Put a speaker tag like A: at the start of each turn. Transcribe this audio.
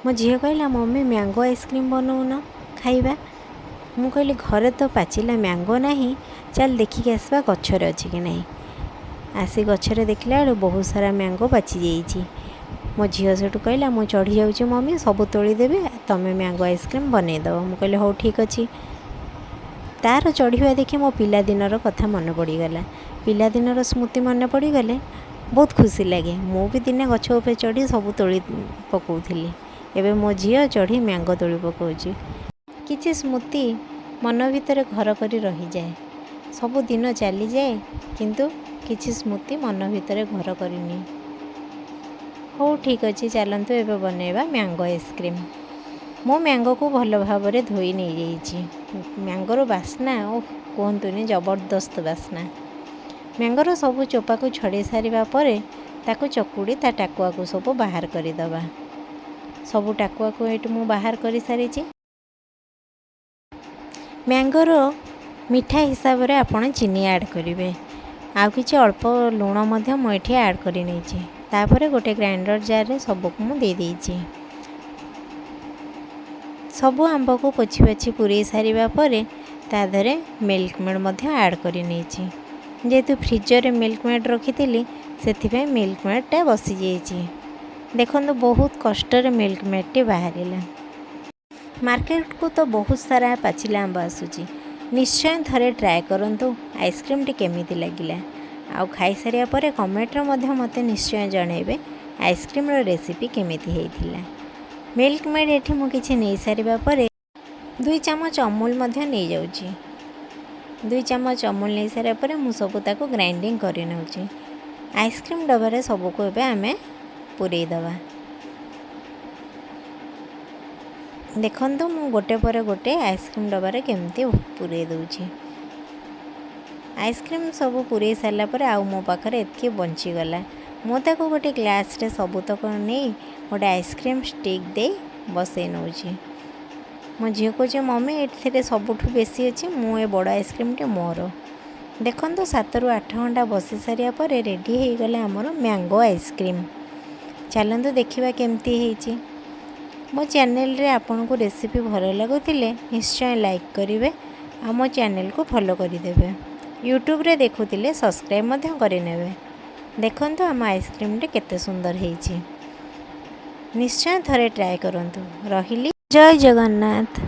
A: मो झील कहला मम्मी मैंगो आइसक्रीम बनौन खाइबा। मु कहली घरे तो पाचिला मैंगो नहीं, चल देखिक आसवा गछरे अच्छी कि नहीं। आसी गछरे देखला बेलू बहुत सारा मैंगो पाची जाइए। मो झील सेठू कहला मु चढ़ी जाऊँ मम्मी सब तोड़देवी तमें मैंगो आइसक्रीम बनईदेव। मु कहली हो ठीक अच्छे। तार चढ़ा देखी मो पिलादिनर कथा मन पड़गला, पिलादिनर स्मृति मन पड़गले बहुत खुशी लगे। मु भी दिने गछ उपर चढ़ी सब तोड़ी पकाउली। एवं मो झील चढ़ी मैंगो तोड़ी पकाउची। किछि स्मृति मन भितर घर करी रही जाए। सब दिन चली जाए किंतु किछि स्मृति मन भितर घर करनी। हो ठीक अच्छे चलतु एवं बनैबा मैंगो आइसक्रीम। मो मैंगो को भल भाव धोई नहीं जाइए। मैंगोर बास्ना ओ कहतुनि जबरदस्त बास्ना। मैंगोर सब चोपा को छड़े सारिबा परे ताकू चकुड़ी ता टाकुआ को सब बाहर करदबा। सब टाकुआ को ये मु बाहर कर सारी। मैंगोर मिठा हिसाब रे आपण चीनी ऐड करेंगे। आउ किछि अल्प लुण मध्य मु एठी ऐड करि नैछि। तापर गोटे ग्राइंडर जार रे सबको मु दे देइछि। सब आंब को पोछि पोछि पूरे सारिबा परे ता धरे मिल्क मेड मध्य ऐड करि नैछि। जेहेतु फ्रिजर मिल्क मेड रखी से मिल्क मेडटा बसी जाइए। देखो बहुत कष्ट मिल्क मेडटी बाहर। मार्केट को तो बहुत सारा पाचिला आंब आसूची। निश्चय थरे ट्राए करंतु आइसक्रीम टी केमिति लागिला। आउ खाई सारिया परे कमेंट रे मते निश्चय जणैबे आइसक्रीम रो रेसिपी केमिति हेइथिला। मिल्क मेड एठी मु किछि नै सारिबा परे 2 चम्मच अमूल मध्य नै जाउची। 2 चम्मच अमूल नै सारिया परे मु सब ताको ग्राइंडिंग करि नउची। आइसक्रीम डबारे सबको एबे आमे पुरई दबा। देखो मु गोटे पर गोटे आइसक्रीम डबारे केमती पुरई दूची। आइसक्रीम सब पुरई सारा पर आउ मो पाखरे एतकी बंचीगला। मु ताको गोटे ग्लास रे सबुतक नहीं गोटे आइसक्रीम स्टिक दे बसई नौची। मो झील को मम्मी ये सबुठ बेसी अच्छी मु ए बड़ आइसक्रीम टे मोर। देखो 7 ରୁ 8 घंटा बसी सारिया पर रेडी हो गला आमर मैंगो आइसक्रीम। चलतु देखा केमती है। मो चैनल रे आपन को रेसिपी भल लगुले निश्चय लाइक करेंगे। आ मो चैनल को फॉलो करदे। यूट्यूब रे देखुले सब्सक्राइब करने। देखो आम आइसक्रीम टे केते सुंदर है। निश्चय थरे ट्राए करंतु। रहिली। जय जगन्नाथ।